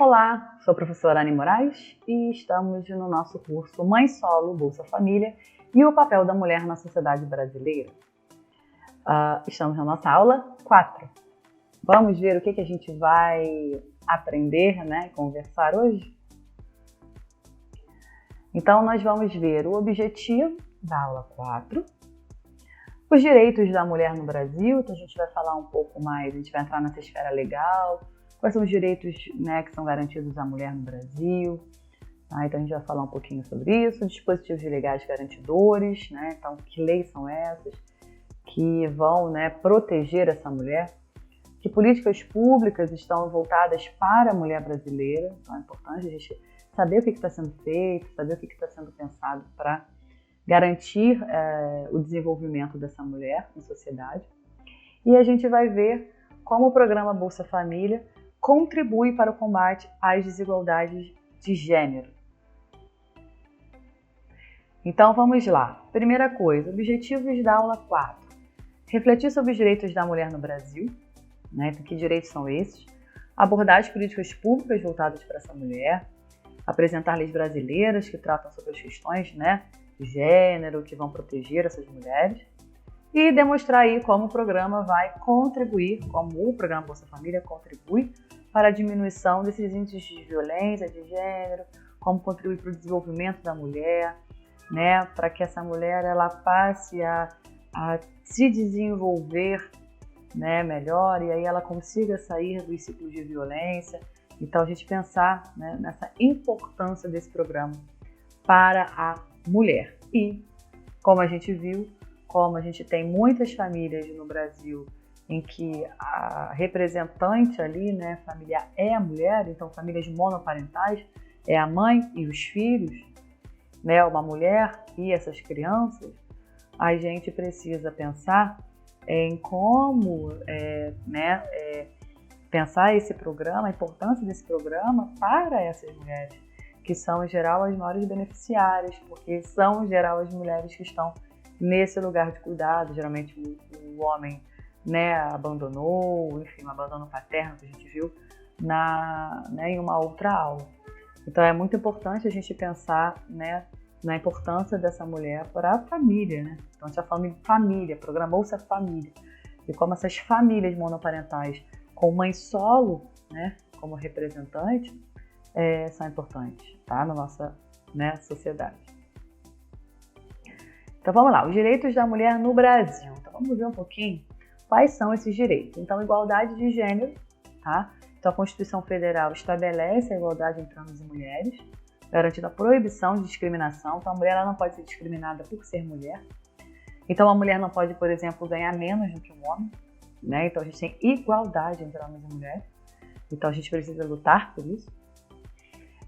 Olá, sou a professora Anne Moraes e estamos no nosso curso Mãe Solo, Bolsa Família e o papel da mulher na sociedade brasileira. Estamos na nossa aula 4. Vamos ver o que a gente vai aprender, né, conversar hoje? Então, nós vamos ver o objetivo da aula 4, os direitos da mulher no Brasil, então a gente vai falar um pouco mais, a gente vai entrar nessa esfera legal, quais são os direitos, né, que são garantidos à mulher no Brasil, tá? Então a gente vai falar um pouquinho sobre isso, dispositivos legais garantidores, né? Então que leis são essas que vão, né, proteger essa mulher, que políticas públicas estão voltadas para a mulher brasileira, então é importante a gente saber o que está sendo feito, saber o que está sendo pensado para garantir o desenvolvimento dessa mulher na sociedade. E a gente vai ver como o programa Bolsa Família contribui para o combate às desigualdades de gênero. Então vamos lá. Primeira coisa, objetivos da aula 4. Refletir sobre os direitos da mulher no Brasil, né? Então, que direitos são esses? Abordar as políticas públicas voltadas para essa mulher, apresentar leis brasileiras que tratam sobre as questões, né, de gênero, que vão proteger essas mulheres, e demonstrar aí como o programa vai contribuir, como o programa Bolsa Família contribui para a diminuição desses índices de violência de gênero, como contribui para o desenvolvimento da mulher, né, para que essa mulher ela passe a se desenvolver, né, melhor, e aí ela consiga sair dos ciclos de violência. Então a gente pensar, né, nessa importância desse programa para a mulher. E como a gente viu, como a gente tem muitas famílias no Brasil em que a representante ali, né, familiar é a mulher, então famílias monoparentais, é a mãe e os filhos, né, uma mulher e essas crianças, a gente precisa pensar em como pensar esse programa, a importância desse programa para essas mulheres, que são em geral as maiores beneficiárias, porque são em geral as mulheres que estão nesse lugar de cuidado, geralmente o homem, né, abandonou, enfim, um abandono paterno que a gente viu em uma outra aula. Então é muito importante a gente pensar, né, na importância dessa mulher para a família, né? Então a gente está falando de família, programa Bolsa Família, e como essas famílias monoparentais com mãe solo, né, como representante, são importantes, tá, na nossa, né, sociedade. Então vamos lá, os direitos da mulher no Brasil. Então vamos ver um pouquinho quais são esses direitos. Então, igualdade de gênero, tá? Então a Constituição Federal estabelece a igualdade entre homens e mulheres, garantindo a proibição de discriminação. Então a mulher ela não pode ser discriminada por ser mulher. Então a mulher não pode, por exemplo, ganhar menos do que um homem, né? Então a gente tem igualdade entre homens e mulheres. Então a gente precisa lutar por isso.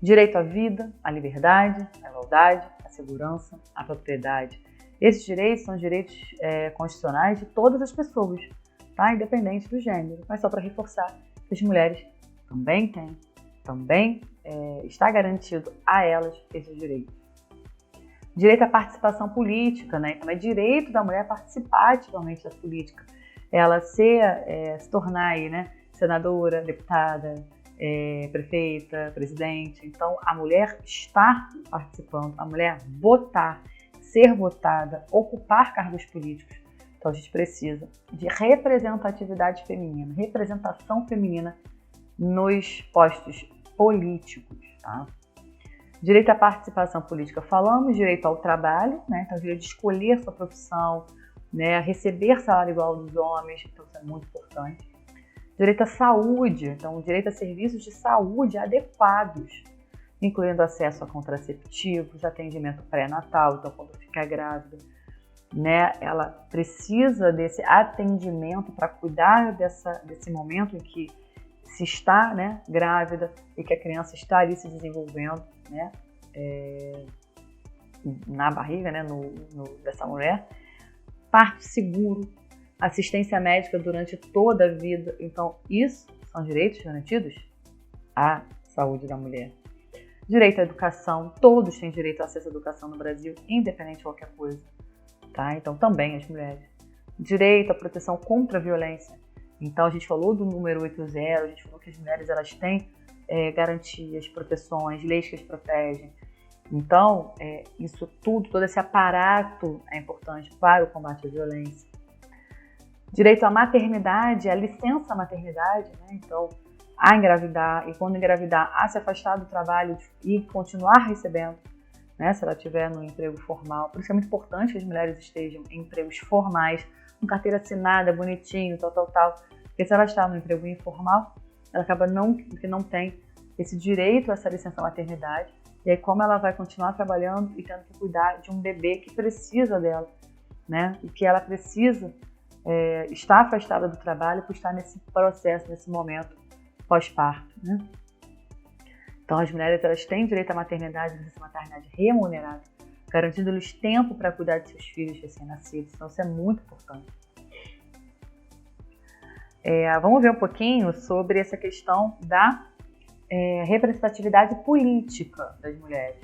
Direito à vida, à liberdade, à igualdade, à segurança, à propriedade. Esses direitos são direitos constitucionais de todas as pessoas, tá? Independente do gênero, mas só para reforçar que as mulheres também têm, está garantido a elas esses direitos. Direito à participação política, né? Então é direito da mulher participar ativamente da política, ela se tornar aí, né, senadora, deputada, prefeita, presidente. Então a mulher estar participando, a mulher votar, ser votada, ocupar cargos políticos. Então a gente precisa de representatividade feminina, representação feminina nos postos políticos, tá? Direito à participação política, falamos, direito ao trabalho, né? Então direito de escolher sua profissão, né? Receber salário igual dos homens, então isso é muito importante. Direito à saúde, então direito a serviços de saúde adequados, incluindo acesso a contraceptivos, atendimento pré-natal, então quando ficar grávida, né, ela precisa desse atendimento para cuidar desse momento em que se está, né, grávida e que a criança está ali se desenvolvendo, né, na barriga, né, dessa mulher. Parto seguro, assistência médica durante toda a vida. Então, isso são direitos garantidos à saúde da mulher. Direito à educação, todos têm direito ao acesso à educação no Brasil, independente de qualquer coisa, tá? Então também as mulheres. Direito à proteção contra a violência. Então a gente falou do número 80, a gente falou que as mulheres elas têm garantias, proteções, leis que as protegem. Então, isso tudo, todo esse aparato é importante para o combate à violência. Direito à maternidade, à licença maternidade, né? Então, a engravidar e quando engravidar, a se afastar do trabalho e continuar recebendo, né? Se ela estiver no emprego formal. Por isso é muito importante que as mulheres estejam em empregos formais, com carteira assinada, bonitinho, tal. Porque se ela está no emprego informal, ela acaba que não tem esse direito a essa licença maternidade. E aí como ela vai continuar trabalhando e tendo que cuidar de um bebê que precisa dela, né? E que ela precisa estar afastada do trabalho por estar nesse processo, nesse momento pós-parto, né? Então as mulheres elas têm direito à maternidade, licença maternidade remunerada, garantindo-lhes tempo para cuidar de seus filhos recém-nascidos. Então isso é muito importante. Vamos ver um pouquinho sobre essa questão da representatividade política das mulheres.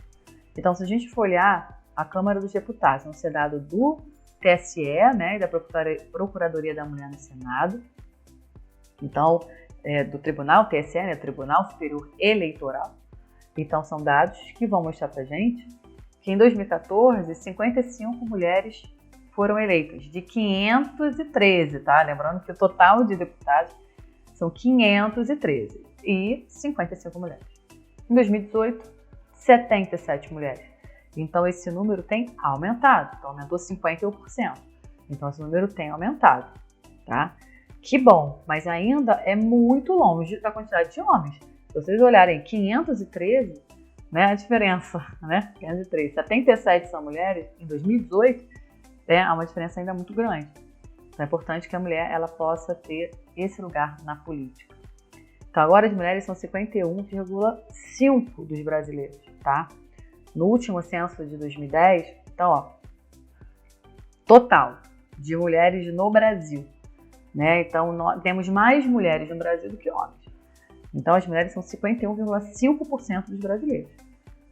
Então, se a gente for olhar a Câmara dos Deputados, é um sedado do TSE, né, e da Procuradoria da Mulher no Senado. Então, do Tribunal TSE, né, Tribunal Superior Eleitoral. Então, são dados que vão mostrar pra gente que em 2014, 55 mulheres foram eleitas, de 513, tá? Lembrando que o total de deputados são 513 e 55 mulheres. Em 2018, 77 mulheres. Então, esse número tem aumentado. Então, aumentou 51%. Então, esse número tem aumentado, tá? Que bom, mas ainda é muito longe da quantidade de homens. Se vocês olharem 513, né, a diferença, né? 513, 77 são mulheres, em 2018, há uma diferença ainda muito grande. Então, é importante que a mulher ela possa ter esse lugar na política. Então, agora as mulheres são 51,5% dos brasileiros, tá? No último censo de 2010, então, total de mulheres no Brasil, né? Então, nós temos mais mulheres no Brasil do que homens. Então, as mulheres são 51,5% dos brasileiros.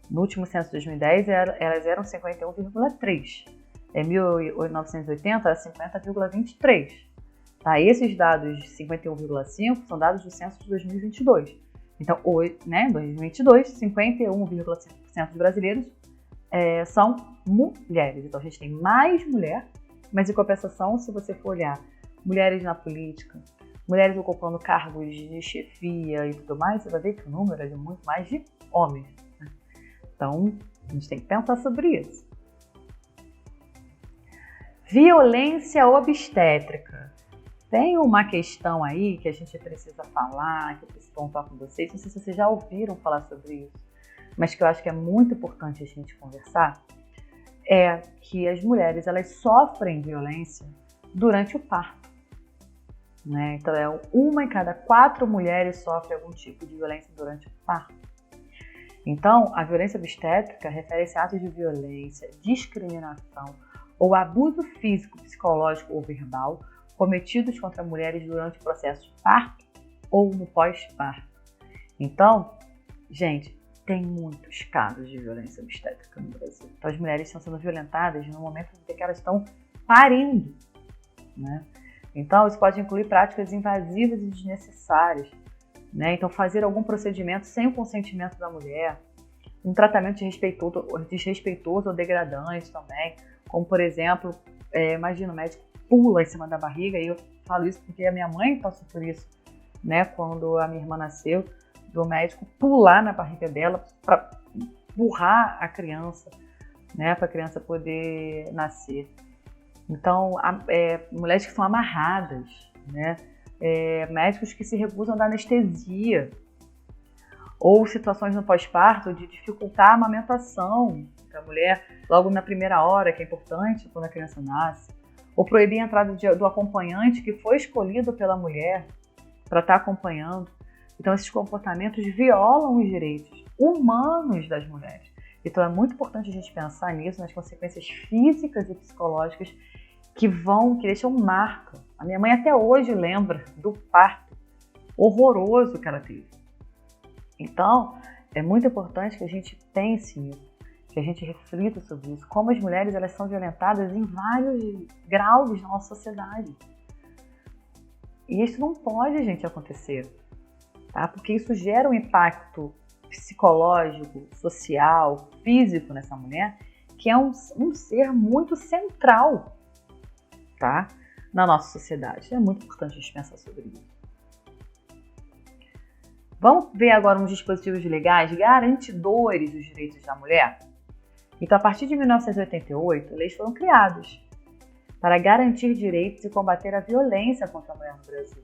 No último censo de 2010, elas eram 51,3%. Em 1980, era 50,23%. Tá? Esses dados de 51,5% são dados do censo de 2022. Então, hoje, né, em 2022, 51,5% dos brasileiros são mulheres. Então, a gente tem mais mulher, mas em compensação, se você for olhar mulheres na política, mulheres ocupando cargos de chefia e tudo mais, você vai ver que o número é de muito mais de homens, né? Então, a gente tem que pensar sobre isso. Violência obstétrica. Tem uma questão aí que a gente precisa falar, que eu preciso pontuar com vocês. Não sei se vocês já ouviram falar sobre isso, mas que eu acho que é muito importante a gente conversar. É que as mulheres elas sofrem violência durante o parto, né? Então, 1 em cada 4 mulheres sofre algum tipo de violência durante o parto. Então, a violência obstétrica refere-se a atos de violência, discriminação ou abuso físico, psicológico ou verbal cometidos contra mulheres durante o processo de parto ou no pós-parto. Então, gente, tem muitos casos de violência obstétrica no Brasil. Então, as mulheres estão sendo violentadas no momento em que elas estão parindo, né? Então, isso pode incluir práticas invasivas e desnecessárias, né? Então, fazer algum procedimento sem o consentimento da mulher, um tratamento desrespeitoso ou degradante também, como, por exemplo, imagina o médico pula em cima da barriga, e eu falo isso porque a minha mãe passou por isso, né? Quando a minha irmã nasceu, do médico pular na barriga dela para empurrar a criança, né? Para a criança poder nascer. Então, mulheres que são amarradas, né? Médicos que se recusam a dar anestesia, ou situações no pós-parto de dificultar a amamentação da mulher logo na primeira hora, que é importante quando a criança nasce, ou proibir a entrada do acompanhante que foi escolhido pela mulher para estar acompanhando. Então, esses comportamentos violam os direitos humanos das mulheres. Então, é muito importante a gente pensar nisso, nas consequências físicas e psicológicas que deixam marca. A minha mãe até hoje lembra do parto horroroso que ela teve. Então, é muito importante que a gente pense nisso, que a gente reflita sobre isso, como as mulheres elas são violentadas em vários graus na nossa sociedade. E isso não pode, gente, acontecer. tá? Porque isso gera um impacto psicológico, social, físico nessa mulher, que é um ser muito central, tá? Na nossa sociedade. É muito importante a gente pensar sobre isso. Vamos ver agora uns dispositivos legais garantidores dos direitos da mulher? Então, a partir de 1988, leis foram criadas para garantir direitos e combater a violência contra a mulher no Brasil.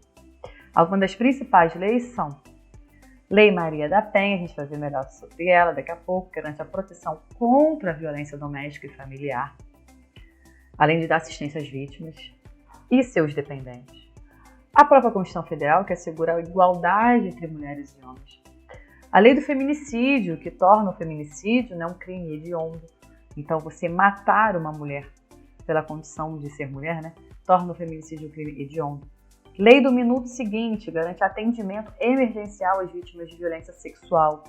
Algumas das principais leis são Lei Maria da Penha, a gente vai ver melhor sobre ela daqui a pouco, que garante a proteção contra a violência doméstica e familiar, além de dar assistência às vítimas e seus dependentes. A própria Constituição Federal, que assegura a igualdade entre mulheres e homens. A Lei do Feminicídio, que torna o feminicídio, né, um crime hediondo. Então, você matar uma mulher pela condição de ser mulher, né, torna o feminicídio um crime hediondo. Lei do Minuto Seguinte, garante atendimento emergencial às vítimas de violência sexual,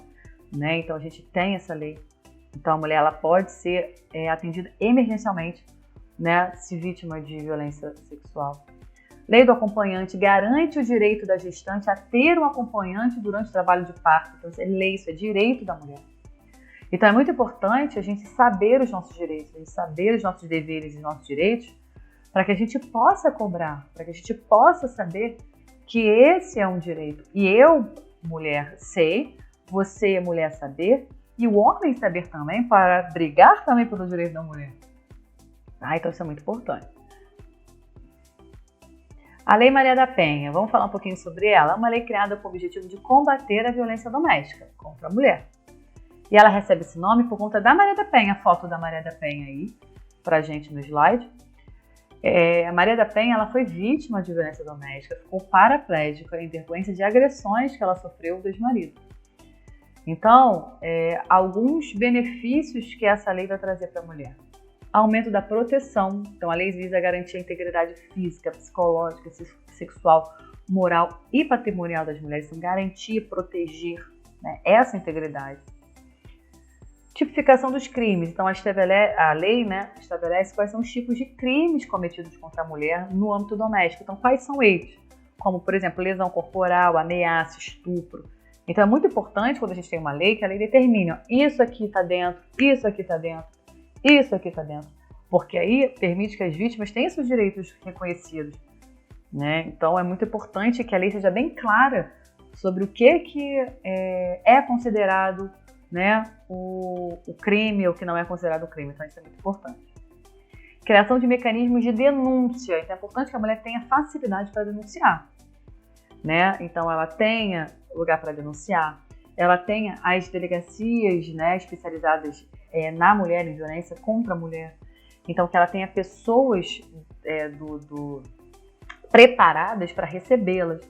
né? Então, a gente tem essa lei. Então, a mulher ela pode ser atendida emergencialmente, né, se vítima de violência sexual. Lei do Acompanhante garante o direito da gestante a ter um acompanhante durante o trabalho de parto. Então, isso é lei, isso é direito da mulher. Então, é muito importante a gente saber os nossos direitos, a gente saber os nossos deveres e nossos direitos, para que a gente possa cobrar, para que a gente possa saber que esse é um direito. E eu, mulher, sei, você, mulher, saber, e o homem saber também, para brigar também pelo direito da mulher. Então isso é muito importante. A Lei Maria da Penha, vamos falar um pouquinho sobre ela. É uma lei criada com o objetivo de combater a violência doméstica contra a mulher. E ela recebe esse nome por conta da Maria da Penha, a foto da Maria da Penha aí, pra gente no slide. A Maria da Penha ela foi vítima de violência doméstica, ficou paraplégica em decorrência de agressões que ela sofreu do ex-marido. Então, alguns benefícios que essa lei vai trazer para a mulher. Aumento da proteção. Então, a lei visa garantir a integridade física, psicológica, sexual, moral e patrimonial das mulheres. Então, garantir, proteger, né, essa integridade. Tipificação dos crimes. Então, a lei, né, estabelece quais são os tipos de crimes cometidos contra a mulher no âmbito doméstico. Então, quais são eles? Como, por exemplo, lesão corporal, ameaça, estupro. Então, é muito importante, quando a gente tem uma lei, que a lei determine, ó, isso aqui está dentro, isso aqui está dentro, isso aqui está dentro. Porque aí permite que as vítimas tenham seus direitos reconhecidos, né? Então, é muito importante que a lei seja bem clara sobre o que é considerado, né, o crime ou o que não é considerado crime. Então, isso é muito importante. Criação de mecanismos de denúncia. Então, é importante que a mulher tenha facilidade para denunciar, né? Então, ela tenha lugar para denunciar, ela tenha as delegacias, né, especializadas na mulher, em violência contra a mulher. Então, que ela tenha pessoas preparadas para recebê-las,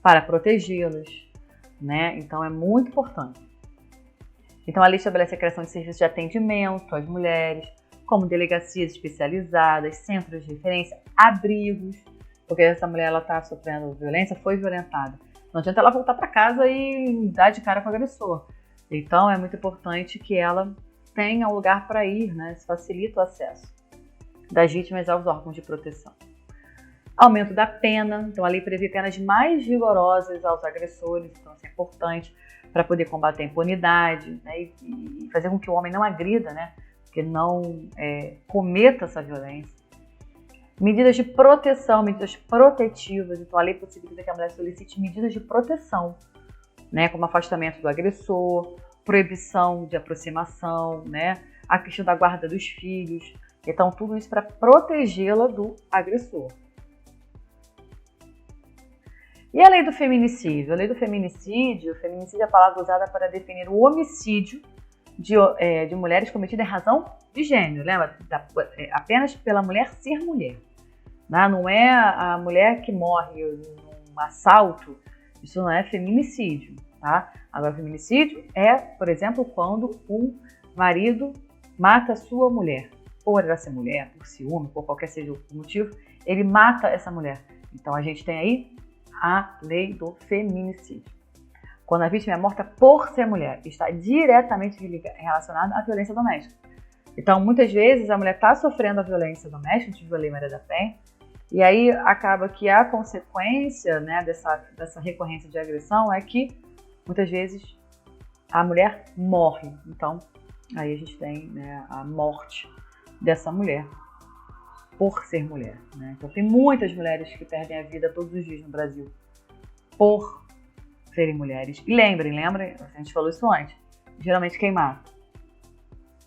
para protegê-las, né? Então, é muito importante. Então, a lei estabelece a criação de serviços de atendimento às mulheres, como delegacias especializadas, centros de referência, abrigos, porque essa mulher está sofrendo violência, foi violentada. Não adianta ela voltar para casa e dar de cara com o agressor. Então, é muito importante que ela tenha um lugar para ir, né? Isso facilita o acesso das vítimas aos órgãos de proteção. Aumento da pena. Então, a lei prevê penas mais rigorosas aos agressores. Então, isso é importante para poder combater a impunidade, né? E fazer com que o homem não agrida, né? Que não cometa essa violência. Medidas de proteção, medidas protetivas. Então, a lei possibilita que a mulher solicite medidas de proteção, né? Como afastamento do agressor, proibição de aproximação, né? A questão da guarda dos filhos. Então, tudo isso para protegê-la do agressor. E a lei do feminicídio? A lei do feminicídio, feminicídio é a palavra usada para definir o homicídio de mulheres cometido em razão de gênero. Lembra? Apenas pela mulher ser mulher. Não é a mulher que morre num assalto. Isso não é feminicídio. Tá? Agora, feminicídio é, por exemplo, quando um marido mata a sua mulher. Por ela ser mulher, por ciúme, por qualquer seja o motivo, ele mata essa mulher. Então, a gente tem aí a lei do feminicídio. Quando a vítima é morta por ser mulher, está diretamente relacionada à violência doméstica. Então, muitas vezes, a mulher está sofrendo a violência doméstica, a gente viu a Lei Maria da Penha, E aí acaba que a consequência, né, dessa recorrência de agressão é que muitas vezes a mulher morre. Então, aí a gente tem, né, a morte dessa mulher por ser mulher, né? Então tem muitas mulheres que perdem a vida todos os dias no Brasil por serem mulheres. E lembrem, a gente falou isso antes, geralmente quem mata?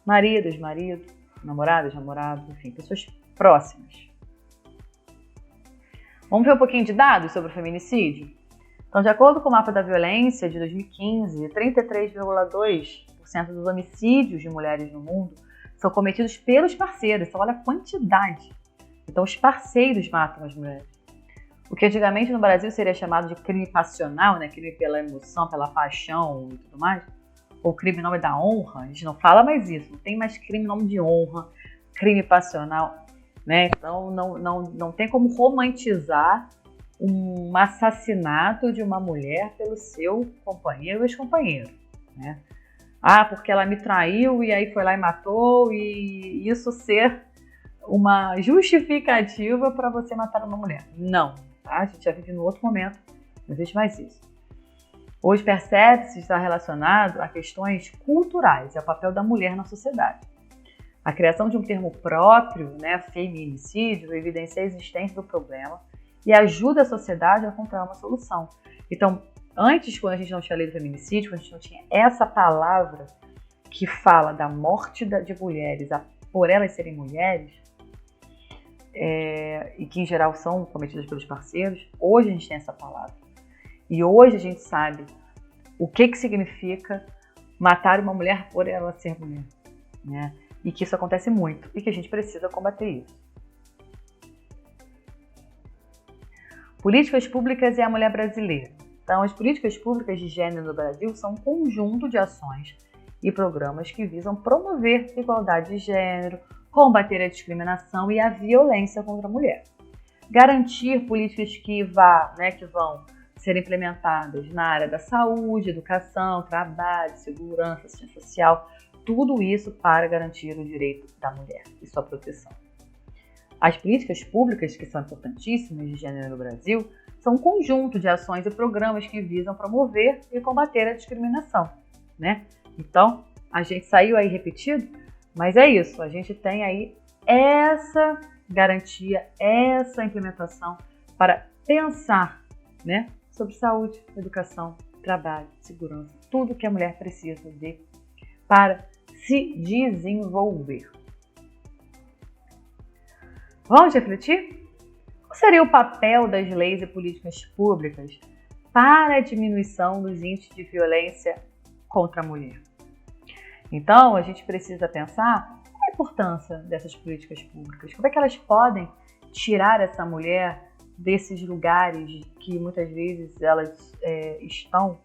Maridos, namoradas, namorados, enfim, pessoas próximas. Vamos ver um pouquinho de dados sobre o feminicídio? Então, de acordo com o mapa da violência de 2015, 33,2% dos homicídios de mulheres no mundo são cometidos pelos parceiros. Então, olha a quantidade. Então, os parceiros matam as mulheres. O que antigamente no Brasil seria chamado de crime passional, né? Crime pela emoção, pela paixão e tudo mais. Ou crime em nome da honra. A gente não fala mais isso. Não tem mais crime em nome de honra, crime passional, né? Então, não tem como romantizar um assassinato de uma mulher pelo seu companheiro ou ex-companheiro, né? Ah, porque ela me traiu e aí foi lá e matou, e isso ser uma justificativa para você matar uma mulher. Não, tá? A gente já vive num outro momento, não existe mais isso. Hoje percebe-se estar relacionado a questões culturais, é o papel da mulher na sociedade. A criação de um termo próprio, né, feminicídio, evidencia a existência do problema e ajuda a sociedade a encontrar uma solução. Então, antes, quando a gente não tinha lei do feminicídio, quando a gente não tinha essa palavra que fala da morte de mulheres por elas serem mulheres, e que em geral são cometidas pelos parceiros, hoje a gente tem essa palavra. E hoje a gente sabe o que significa matar uma mulher por ela ser mulher, né? E que isso acontece muito e que a gente precisa combater isso. Políticas públicas e a mulher brasileira. Então, as políticas públicas de gênero no Brasil são um conjunto de ações e programas que visam promover igualdade de gênero, combater a discriminação e a violência contra a mulher. Garantir políticas que vão ser implementadas na área da saúde, educação, trabalho, segurança, assistência social, tudo isso para garantir o direito da mulher e sua proteção. As políticas públicas, que são importantíssimas de gênero no Brasil, são um conjunto de ações e programas que visam promover e combater a discriminação, né? Então, a gente saiu aí repetido, mas é isso, a gente tem aí essa garantia, essa implementação para pensar, né, sobre saúde, educação, trabalho, segurança, tudo que a mulher precisa de para se desenvolver. Vamos refletir? Qual seria o papel das leis e políticas públicas para a diminuição dos índices de violência contra a mulher? Então, a gente precisa pensar qual a importância dessas políticas públicas, como é que elas podem tirar essa mulher desses lugares que muitas vezes elas estão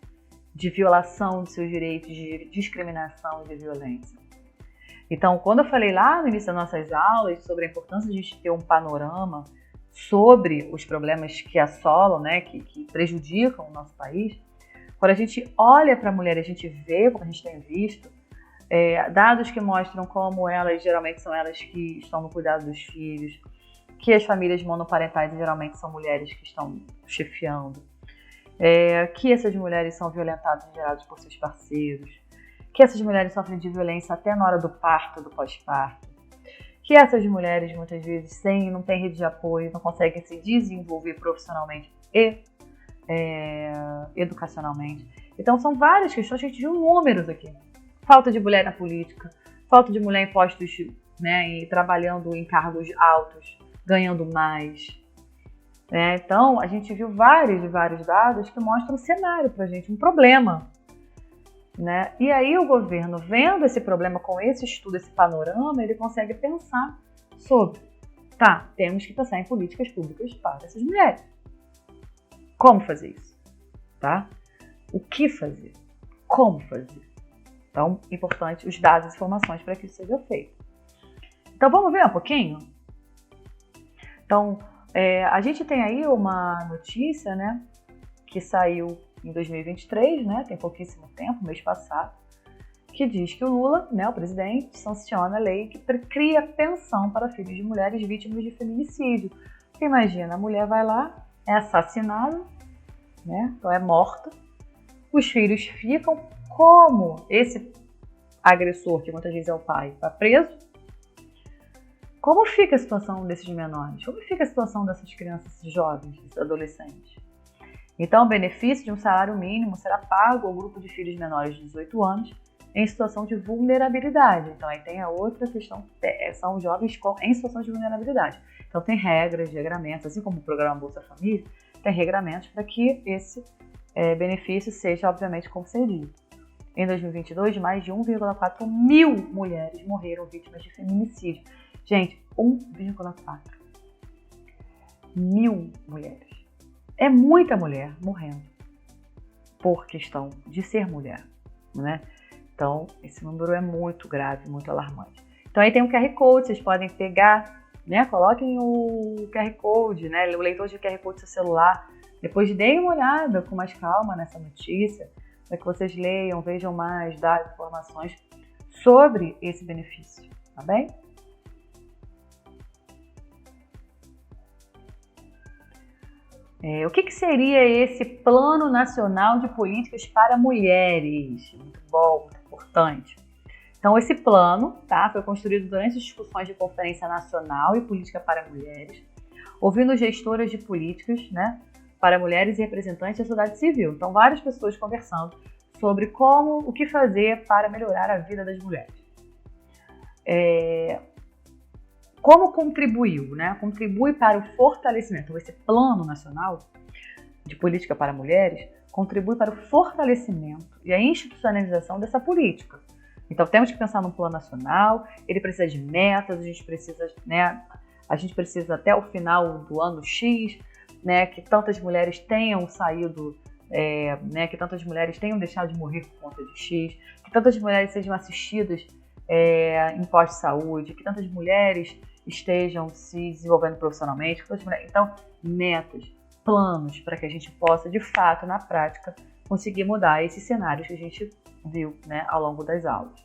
de violação de seus direitos, de discriminação e de violência. Então, quando eu falei lá no início das nossas aulas sobre a importância de a gente ter um panorama sobre os problemas que assolam, né, que prejudicam o nosso país, quando a gente olha para a mulher, a gente vê, como a gente tem visto, dados que mostram como elas, geralmente são elas que estão no cuidado dos filhos, que as famílias monoparentais geralmente são mulheres que estão chefiando, que essas mulheres são violentadas em geral por seus parceiros, que essas mulheres sofrem de violência até na hora do parto, do pós-parto, que essas mulheres muitas vezes não têm rede de apoio, não conseguem se desenvolver profissionalmente e educacionalmente. Então são várias questões, a gente viu números aqui. Falta de mulher na política, falta de mulher em postos, né, e trabalhando em cargos altos, ganhando mais. Então a gente viu vários dados que mostram um cenário pra gente, um problema. Né? E aí o governo, vendo esse problema com esse estudo, esse panorama, ele consegue pensar sobre, temos que pensar em políticas públicas para essas mulheres. Como fazer isso? Tá? O que fazer? Como fazer? Então, importante os dados e informações para que isso seja feito. Então, vamos ver um pouquinho? Então, a gente tem aí uma notícia, né, que saiu em 2023, né, tem pouquíssimo tempo, mês passado, que diz que o Lula, né, o presidente, sanciona a lei que cria pensão para filhos de mulheres vítimas de feminicídio. Porque imagina, a mulher vai lá, é assassinada, né? Então é morta. Os filhos ficam, como esse agressor, que muitas vezes é o pai, está preso. Como fica a situação desses menores? Como fica a situação dessas crianças, desses jovens, desses adolescentes? Então, o benefício de um salário mínimo será pago ao grupo de filhos menores de 18 anos em situação de vulnerabilidade. Então, aí tem a outra questão, são jovens em situação de vulnerabilidade. Então, tem regras, regramentos, assim como o programa Bolsa Família, tem regramentos para que esse benefício seja, obviamente, concedido. Em 2022, mais de 1,4 mil mulheres morreram vítimas de feminicídio. Gente, 1,4 mil mulheres. É muita mulher morrendo por questão de ser mulher, né? Então, esse número é muito grave, muito alarmante. Então, aí tem um QR Code, vocês podem pegar, né? Coloquem o QR Code, né? O leitor de QR Code do seu celular. Depois deem uma olhada com mais calma nessa notícia, para que vocês leiam, vejam mais dados, informações sobre esse benefício, tá bem? O que seria esse Plano Nacional de Políticas para Mulheres? Muito bom, muito importante. Então, esse plano, tá, foi construído durante as discussões de Conferência Nacional e Política para Mulheres, ouvindo gestoras de políticas, né, para mulheres e representantes da sociedade civil. Então, várias pessoas conversando sobre o que fazer para melhorar a vida das mulheres. Como contribuiu, né? Contribui para o fortalecimento. Esse Plano Nacional de Política para Mulheres contribui para o fortalecimento e a institucionalização dessa política. Então, temos que pensar num plano nacional, ele precisa de metas, a gente precisa até o final do ano X, né, que tantas mulheres tenham saído, que tantas mulheres tenham deixado de morrer por conta de X, que tantas mulheres sejam assistidas em pós-saúde, que tantas mulheres estejam se desenvolvendo profissionalmente. Então, metas, planos para que a gente possa, de fato, na prática, conseguir mudar esses cenários que a gente viu, né, ao longo das aulas.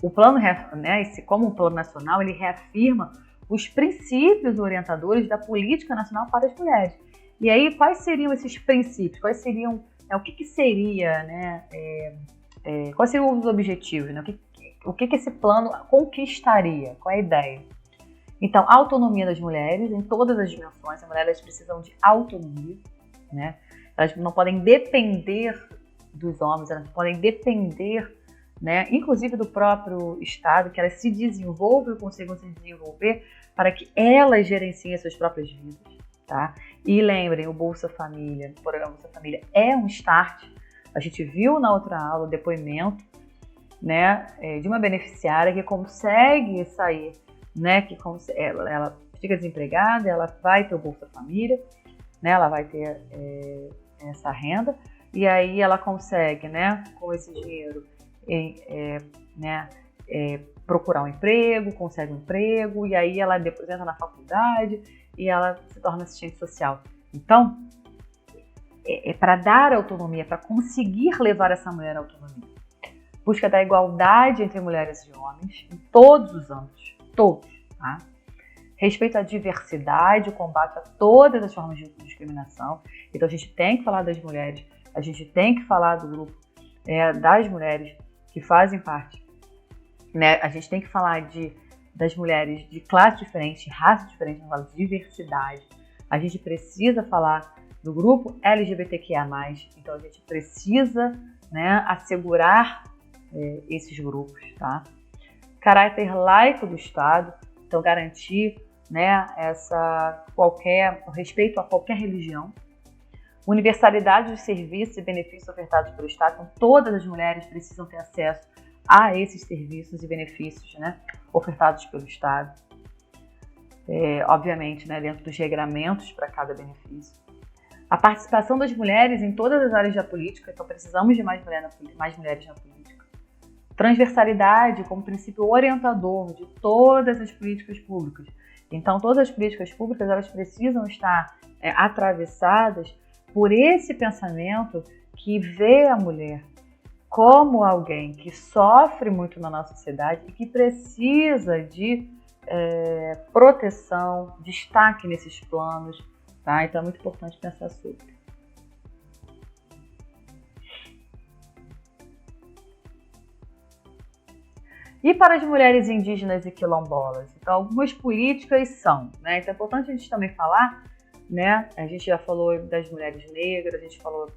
O plano, como um plano nacional, ele reafirma os princípios orientadores da política nacional para as mulheres. E aí, quais seriam esses princípios? Quais seriam, o que seria, né, quais seriam os objetivos, né? O que esse plano conquistaria? Qual é a ideia? Então, a autonomia das mulheres em todas as dimensões. As mulheres precisam de autonomia, né? Elas não podem depender dos homens, elas podem depender, né, inclusive do próprio Estado, que elas se desenvolvam e consigam se desenvolver para que elas gerenciem as suas próprias vidas, tá? E lembrem, o Bolsa Família, o programa Bolsa Família é um start. A gente viu na outra aula o depoimento, né, de uma beneficiária que consegue sair, né, ela fica desempregada, ela vai ter o Bolsa Família, né, ela vai ter essa renda, e aí ela consegue, né, com esse dinheiro, procurar um emprego, consegue um emprego, e aí ela depois entra na faculdade e ela se torna assistente social. Então, para dar autonomia, para conseguir levar essa mulher à autonomia. Busca da igualdade entre mulheres e homens em todos os âmbitos, todos, tá? Respeito à diversidade, o combate a todas as formas de discriminação. Então a gente tem que falar das mulheres, a gente tem que falar do grupo das mulheres que fazem parte, né? A gente tem que falar das mulheres de classe diferente, raça diferente, nós falamos de diversidade. A gente precisa falar do grupo LGBTQIA+, então a gente precisa, né, assegurar esses grupos, tá? Caráter laico do Estado, então garantir, né, o respeito a qualquer religião. Universalidade dos serviços e benefícios ofertados pelo Estado, então todas as mulheres precisam ter acesso a esses serviços e benefícios, né, ofertados pelo Estado. Obviamente, né, dentro dos regramentos para cada benefício. A participação das mulheres em todas as áreas da política, então precisamos de mais mulheres na política. Transversalidade como princípio orientador de todas as políticas públicas. Então, todas as políticas públicas elas precisam estar atravessadas por esse pensamento que vê a mulher como alguém que sofre muito na nossa sociedade e que precisa de proteção, destaque nesses planos, tá? Então é muito importante pensar sobre. E para as mulheres indígenas e quilombolas? Então, algumas políticas são, né? Então é importante a gente também falar, né? A gente já falou das mulheres negras, a gente falou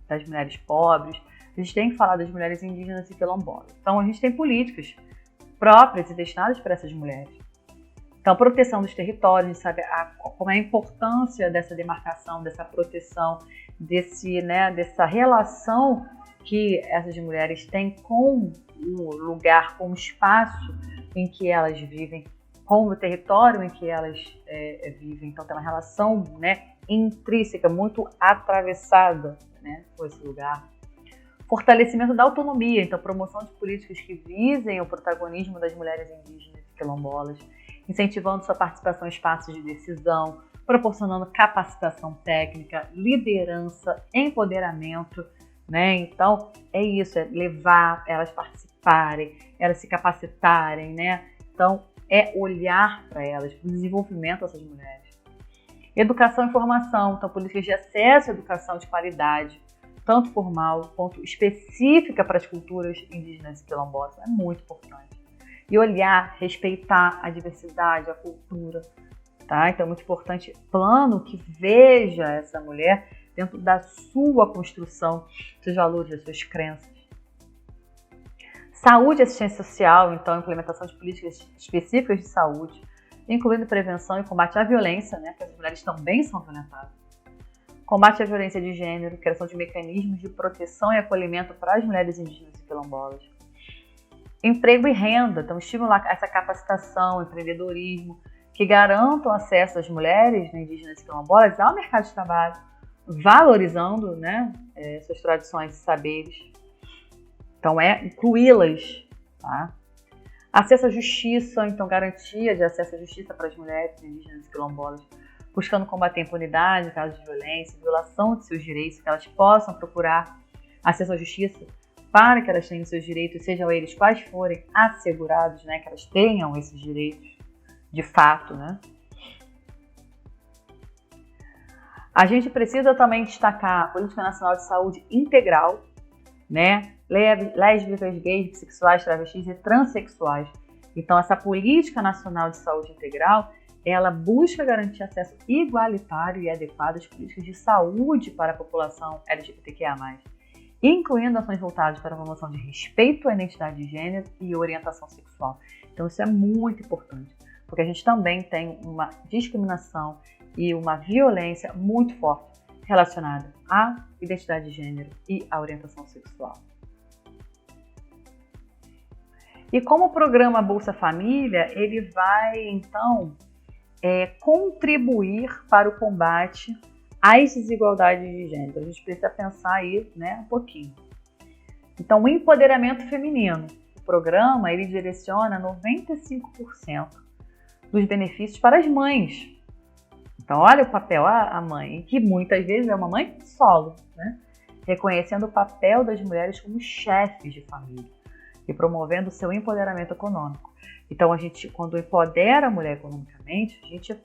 das mulheres pobres, a gente tem que falar das mulheres indígenas e quilombolas. Então, a gente tem políticas próprias e destinadas para essas mulheres. Então, proteção dos territórios, a gente sabe como é a importância dessa demarcação, dessa proteção, dessa relação que essas mulheres têm com o lugar, com o espaço em que elas vivem, com o território em que elas vivem. Então, tem uma relação, né, intrínseca, muito atravessada, né, com esse lugar. Fortalecimento da autonomia, então promoção de políticas que visem o protagonismo das mulheres indígenas e quilombolas, incentivando sua participação em espaços de decisão, proporcionando capacitação técnica, liderança, empoderamento, né? Então, é isso, é levar elas participarem, elas se capacitarem, né? Então, é olhar para elas, para o desenvolvimento dessas mulheres. Educação e formação, então políticas de acesso à educação de qualidade, tanto formal quanto específica para as culturas indígenas e quilombolas, é muito importante. E olhar, respeitar a diversidade, a cultura, tá? Então é muito importante plano que veja essa mulher dentro da sua construção, dos valores, das suas crenças. Saúde e assistência social, então implementação de políticas específicas de saúde, incluindo prevenção e combate à violência, né? Porque as mulheres também são violentadas. Combate à violência de gênero, criação de mecanismos de proteção e acolhimento para as mulheres indígenas e quilombolas. Emprego e renda, então estimular essa capacitação, empreendedorismo, que garantam acesso das mulheres, né, indígenas e quilombolas ao mercado de trabalho, valorizando, né, suas tradições e saberes. Então, incluí-las, tá? Acesso à justiça, então garantia de acesso à justiça para as mulheres indígenas e quilombolas, buscando combater a impunidade em casos de violência, violação de seus direitos, que elas possam procurar acesso à justiça para que elas tenham seus direitos, sejam eles quais forem, assegurados, né, que elas tenham esses direitos de fato, né? A gente precisa também destacar a Política Nacional de Saúde Integral, né? Lésbicas, gays, bissexuais, travestis e transexuais. Então, essa Política Nacional de Saúde Integral, ela busca garantir acesso igualitário e adequado às políticas de saúde para a população LGBTQIA+, incluindo ações voltadas para a promoção de respeito à identidade de gênero e orientação sexual. Então, isso é muito importante, porque a gente também tem uma discriminação e uma violência muito forte relacionada à identidade de gênero e à orientação sexual. E como o programa Bolsa Família, ele vai, então, contribuir para o combate às desigualdades de gênero. A gente precisa pensar aí, né, um pouquinho. Então, o empoderamento feminino. O programa, ele direciona 95% dos benefícios para as mães. Então, olha o papel, a mãe, que muitas vezes é uma mãe solo, né? Reconhecendo o papel das mulheres como chefes de família e promovendo o seu empoderamento econômico. Então, a gente, quando empodera a mulher economicamente, a gente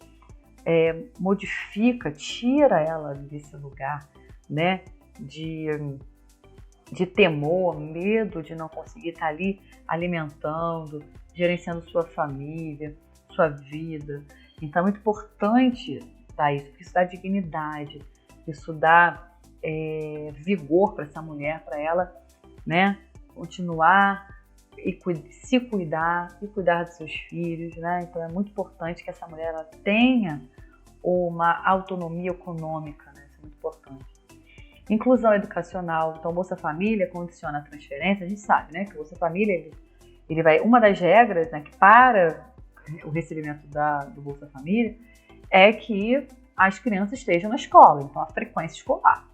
modifica, tira ela desse lugar, né, de temor, medo de não conseguir estar ali alimentando, gerenciando sua família, sua vida. Então é muito importante dar isso, porque isso dá dignidade, isso dá vigor para essa mulher, para ela, né, continuar e se cuidar e cuidar dos seus filhos, né? Então é muito importante que essa mulher ela tenha uma autonomia econômica, né? Isso é muito importante. Inclusão educacional, então Bolsa Família condiciona a transferência, a gente sabe, né, que o Bolsa Família, ele vai, uma das regras, né, que para o recebimento do Bolsa Família é que as crianças estejam na escola, então a frequência escolar,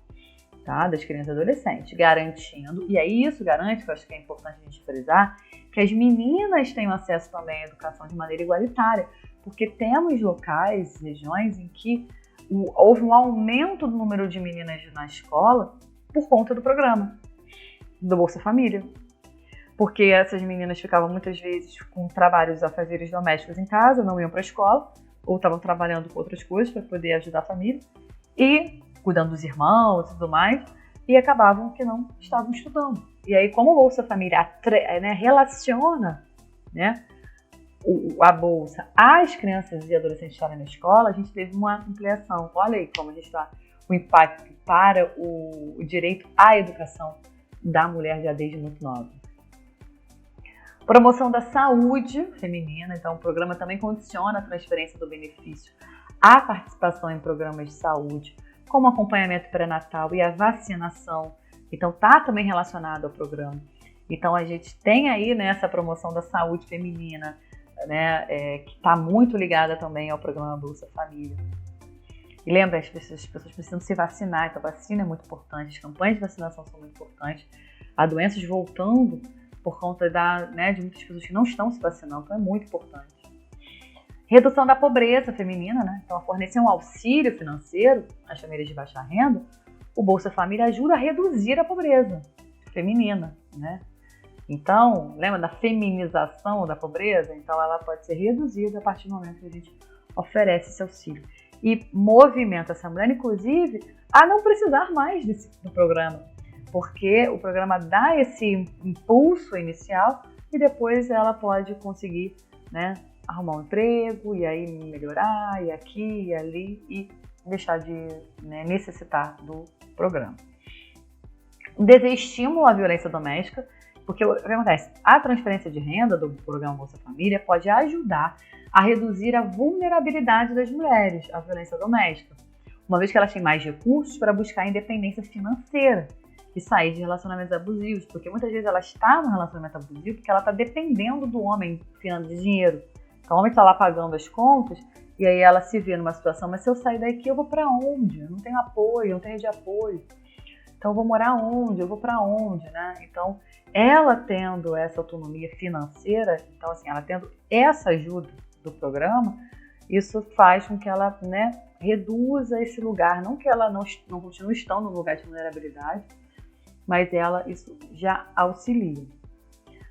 tá, das crianças e adolescentes, garantindo, e aí isso garante, que eu acho que é importante a gente frisar, que as meninas tenham acesso também à educação de maneira igualitária, porque temos locais, regiões em que houve um aumento do número de meninas na escola por conta do programa, do Bolsa Família. porque essas meninas ficavam muitas vezes com trabalhos, afazeres domésticos em casa, não iam para a escola, ou estavam trabalhando com outras coisas para poder ajudar a família, e cuidando dos irmãos e tudo mais, e acabavam que não estavam estudando. E aí, como o Bolsa Família relaciona, né, a Bolsa às crianças e adolescentes que estarem na escola, a gente teve uma ampliação. Olha aí como a gente está, o impacto para o direito à educação da mulher já desde muito nova. Promoção da saúde feminina. Então, o programa também condiciona a transferência do benefício à participação em programas de saúde, como acompanhamento pré-natal e a vacinação. Então, está também relacionado ao programa. Então, a gente tem aí, né, essa promoção da saúde feminina, né, que está muito ligada também ao programa Bolsa Família. E lembra, as pessoas precisam se vacinar, então a vacina é muito importante, as campanhas de vacinação são muito importantes. Há doenças voltando por conta de muitas pessoas que não estão se vacinando, então é muito importante. Redução da pobreza feminina, né? Então, a fornecer um auxílio financeiro às famílias de baixa renda, o Bolsa Família ajuda a reduzir a pobreza feminina, né? Então, lembra da feminização da pobreza? Então, ela pode ser reduzida a partir do momento que a gente oferece esse auxílio. E movimenta essa mulher, inclusive, a não precisar mais do programa, porque o programa dá esse impulso inicial e depois ela pode conseguir, né, arrumar um emprego e aí melhorar, e aqui e ali, e deixar de, né, necessitar do programa. Desestímulo à violência doméstica, porque o que acontece? A transferência de renda do programa Bolsa Família pode ajudar a reduzir a vulnerabilidade das mulheres à violência doméstica, uma vez que elas têm mais recursos para buscar independência financeira e sair de relacionamentos abusivos, porque muitas vezes ela está no relacionamento abusivo porque ela está dependendo do homem enfiando dinheiro. Então o homem está lá pagando as contas e aí ela se vê numa situação, mas se eu sair daqui eu vou para onde? Eu não tenho apoio, eu não tenho rede de apoio. Então eu vou morar onde? Eu vou para onde, né? Então ela tendo essa autonomia financeira, então assim, ela tendo essa ajuda do programa, isso faz com que ela, né, reduza esse lugar, não que ela não continue estando no lugar de vulnerabilidade, mas isso já auxilia.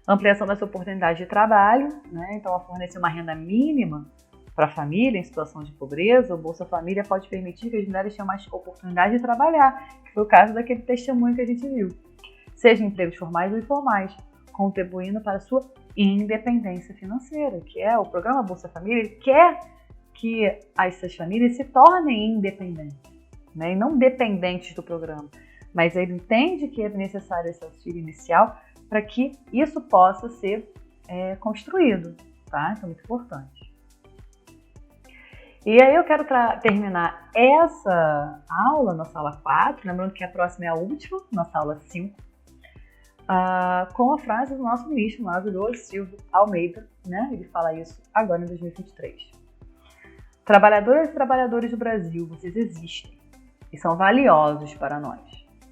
Ampliação das oportunidades de trabalho, né? Então, a fornecer uma renda mínima para a família em situação de pobreza, o Bolsa Família pode permitir que as mulheres tenham mais oportunidade de trabalhar, que foi o caso daquele testemunho que a gente viu, seja em empregos formais ou informais, contribuindo para a sua independência financeira, que é o programa Bolsa Família. Ele quer que essas famílias se tornem independentes, né? E não dependentes do programa, mas ele entende que é necessário esse auxílio inicial para que isso possa ser construído, tá? Então é muito importante. E aí eu quero terminar essa aula, nossa aula 4, lembrando que a próxima é a última, nossa aula 5, com a frase do nosso ministro maravilhoso, Silvio Almeida, né? Ele fala isso agora em 2023. Trabalhadoras e trabalhadores do Brasil, vocês existem e são valiosos para nós.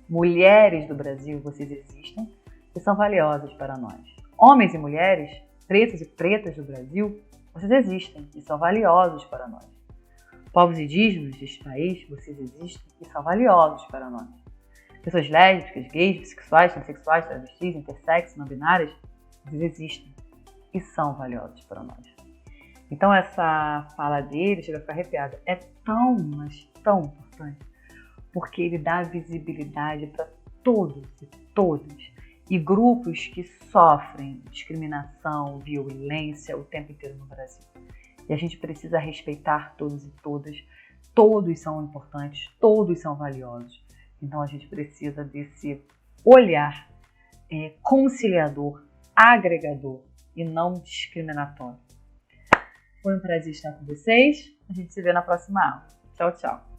Mulheres do Brasil, vocês existem e são valiosas para nós. Homens e mulheres, pretos e pretas do Brasil, vocês existem e são valiosos para nós. Povos indígenas deste país, vocês existem e são valiosos para nós. Pessoas lésbicas, gays, bissexuais, transexuais, travestis, intersexo, não binárias, vocês existem e são valiosos para nós. Então essa fala dele, chega a ficar arrepiada, é tão, mas tão importante, porque ele dá visibilidade para todos e todas, e grupos que sofrem discriminação, violência o tempo inteiro no Brasil. E a gente precisa respeitar todos e todas, todos são importantes, todos são valiosos. Então a gente precisa desse olhar conciliador, agregador e não discriminatório. Foi um prazer estar com vocês, a gente se vê na próxima aula. Tchau, tchau!